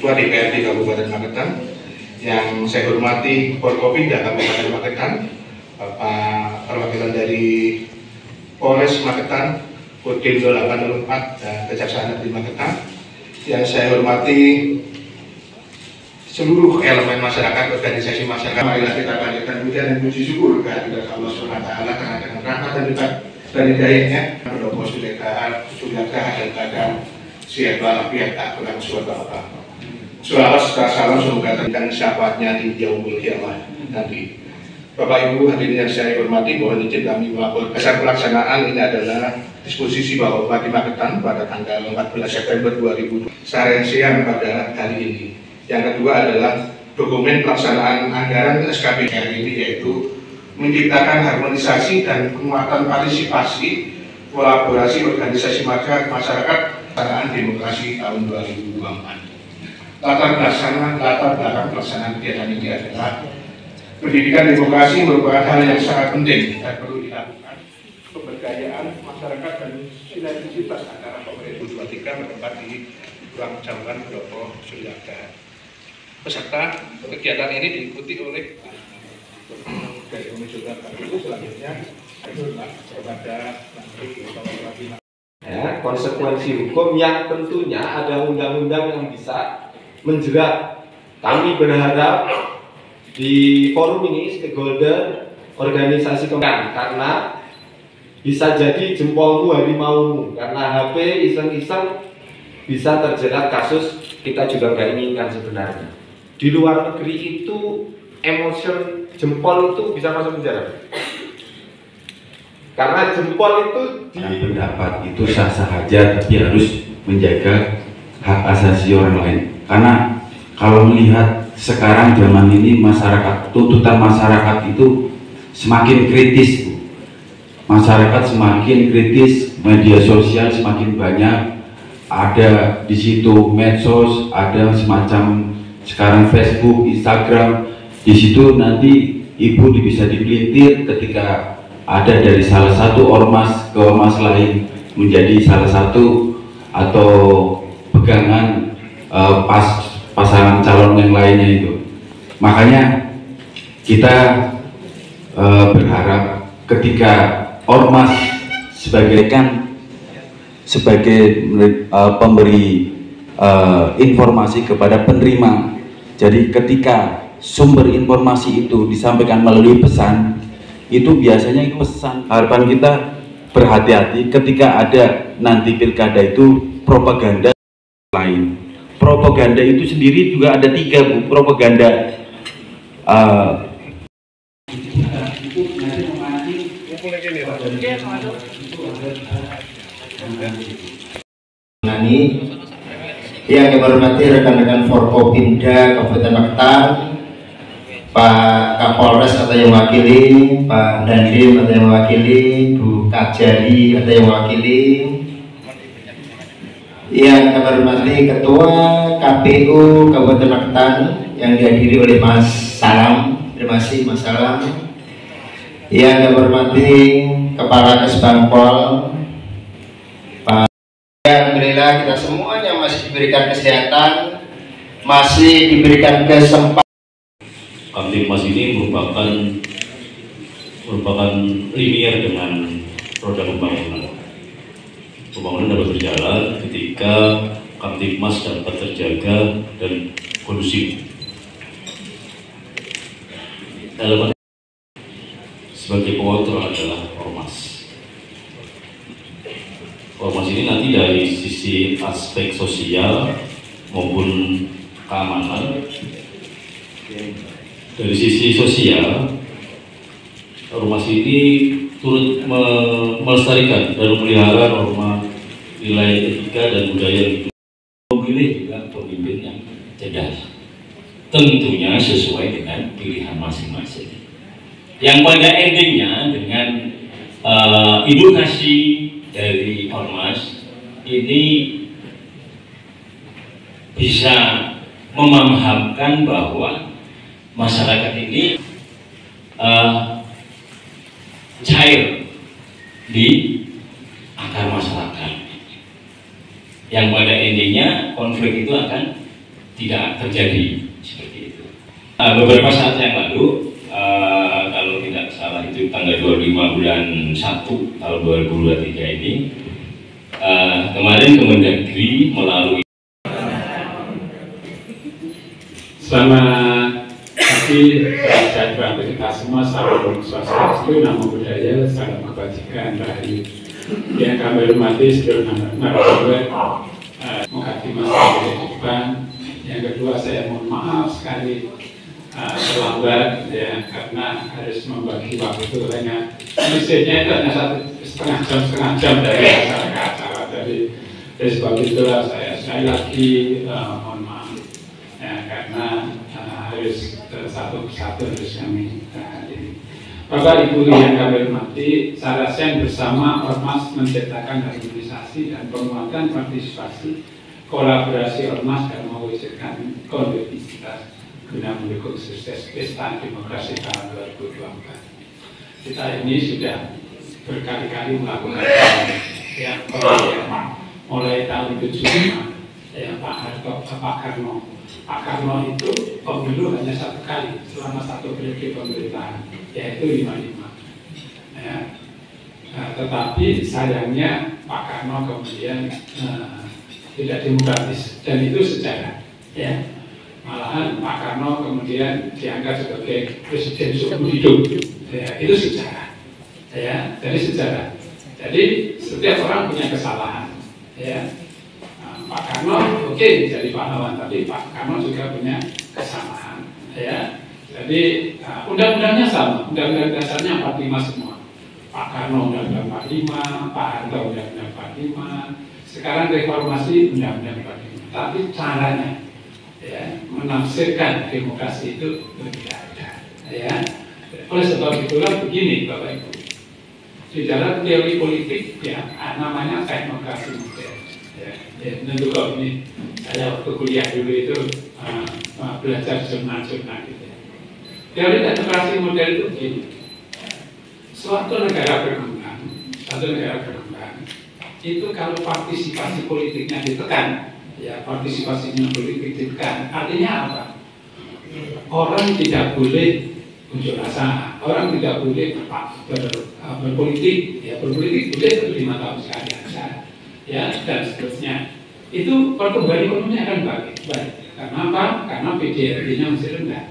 Ketua DPRD Kabupaten Magetan, yang saya hormati Forkopimda Kabupaten Magetan, Bapak perwakilan dari Polres Magetan, Kodim 804 dan Kejaksaan Negeri Magetan, yang saya hormati seluruh elemen masyarakat, organisasi masyarakat. Marilah kita panjatkan puja dan puji syukur kehadirat Allah SWT karena dengan rahmat dan hidayahnya berdoa sudah dan kadang siapa pihak tak kurang suatu apa. Salawat serta salam semoga terjadi syafaatnya di yaumul kiamah nanti. Bapak Ibu hadirin yang saya hormati, mohon izin kami melapor. Dasar pelaksanaan ini adalah disposisi bahwa Bupati Magetan pada tanggal 14 September 2020 sore siang pada hari ini. Yang kedua adalah dokumen pelaksanaan anggaran SKP hari ini, yaitu menciptakan harmonisasi dan penguatan partisipasi kolaborasi organisasi masyarakat pelaksanaan demokrasi tahun 2024. Latar belakang pelaksanaan kegiatan ini adalah pendidikan demokrasi merupakan hal yang sangat penting dan perlu dilakukan. Pemberdayaan masyarakat dan sinergisitas antara pemerintah 23 bertempat di ruang jauhan Pendopo Suryagah. Peserta kegiatan ini diikuti oleh dari Komisi Itu selanjutnya kepada konsekuensi hukum yang tentunya ada undang-undang yang bisa menjerat. Kami berharap di forum ini stakeholder organisasi karena bisa jadi jempolmu harimaumu, karena HP iseng-iseng bisa terjerat kasus kita juga nggak inginkan sebenarnya. Di luar negeri itu emotion jempol itu bisa masuk penjara. Karena jempol itu pendapat itu sah-sah saja, tapi harus menjaga hak asasi orang lain. Karena kalau melihat sekarang zaman ini tuntutan masyarakat itu semakin kritis. Masyarakat semakin kritis, media sosial semakin banyak, ada di situ medsos, ada semacam sekarang Facebook, Instagram. Di situ nanti ibu bisa dipelintir ketika ada dari salah satu ormas ke ormas lain menjadi salah satu atau pegangan pasangan calon yang lainnya itu. Makanya kita berharap ketika ormas sebagai pemberi informasi kepada penerima, jadi ketika sumber informasi itu disampaikan melalui pesan, itu biasanya pesan. Harapan kita berhati-hati ketika ada nanti pilkada itu propaganda lain. Propaganda itu sendiri juga ada 3, Bu. Propaganda yang kami hormati rekan-rekan Forkopimda Kabupaten Magetan, Pak Kapolres atau yang mewakili, Pak Dandim atau yang mewakili, Bu Kajari atau yang mewakili, yang kami hormati Ketua KPU Kabupaten Magetan yang dihadiri oleh Mas Salam, terima kasih Mas Salam, yang kami hormati Kepala Kesbangpol, Pak. Alhamdulillah kita semuanya masih diberikan kesehatan, masih diberikan kesempatan. Kamtipmas ini merupakan linear dengan roda pembangunan. Pembangunan dapat berjalan ketika Kamtipmas dapat terjaga dan kondusif. Elemen sebagai pengontrol adalah ormas. Ormas ini nanti dari sisi aspek sosial maupun keamanan. Dari sisi sosial, ormas ini turut melestarikan dan memelihara norma nilai etika dan budaya itu. Memilih juga pemimpin yang cerdas, tentunya sesuai dengan pilihan masing-masing. Yang pada endingnya dengan edukasi dari ormas ini bisa memahamkan bahwa masyarakat ini cair di akar masyarakat, yang pada intinya konflik itu akan tidak terjadi seperti itu. Beberapa saat yang lalu, kalau tidak salah itu tanggal 25 bulan 1 tahun 2023 ini, kemarin Kemendagri melalui Selamat pagi, salam kita semua, salam swastiastu, namo buddhaya, salam kebajikan, rahayu. Yang kami hormati seluruh narasumber, Mukadimah sampai di depan. Yang kedua, saya mohon maaf sekali terlambat ya, karena harus membagi waktu hanya mesinnya itu hanya 1,5 jam dari acara. Dari sebab itulah saya sekali lagi mohon maaf ya, karena harus satu persatu harus kami hadiri. Bapak Ibu yang kami hormati, Saracen bersama Ormas menciptakan harmonisasi dan penguatan partisipasi, kolaborasi Ormas dan mewujudkan kondusivitas guna mendukung sukses pesta demokrasi tahun 2024. Kita ini sudah berkali-kali melakukan yang mulai tahun 75 ya, Pak Karno itu pemilu hanya 1 kali selama 1 periode pemerintahan, yaitu 55 ya. Tetapi sayangnya Pak Karno kemudian tidak demokratis, dan itu sejarah ya. Malahan Pak Karno kemudian diangkat sebagai presiden seumur hidup ya, itu sejarah ya. Jadi sejarah, jadi setiap orang punya kesalahan ya. Pak Karno oke jadi pahlawan, tapi Pak Karno juga punya kesalahan ya. Jadi undang-undangnya sama, undang-undang dasarnya 45 semua. Pak Karno undang-undang 45, Pak Harto undang-undang 45, sekarang reformasi undang-undang 45. Tapi caranya ya, menafsirkan demokrasi itu berbeda ya. Oleh sebab itulah begini Bapak Ibu, di dalam teori politik ya namanya teknokrasi modern. Ya, tentu kalau ini saya waktu kuliah dulu itu belajar jurnal-jurnal gitu ya. Teori demokrasi modern itu begini, suatu negara berkembang itu kalau partisipasi politiknya ditekan, ya partisipasinya politik ditekan, artinya apa? Orang tidak boleh unjuk rasa, orang tidak boleh berpolitik, ya berpolitik boleh 5 tahun sekali aja. Ya, dan seterusnya. Itu pertumbuhan ekonomi akan baik. Karena apa? Karena PDRB-nya masih rendah.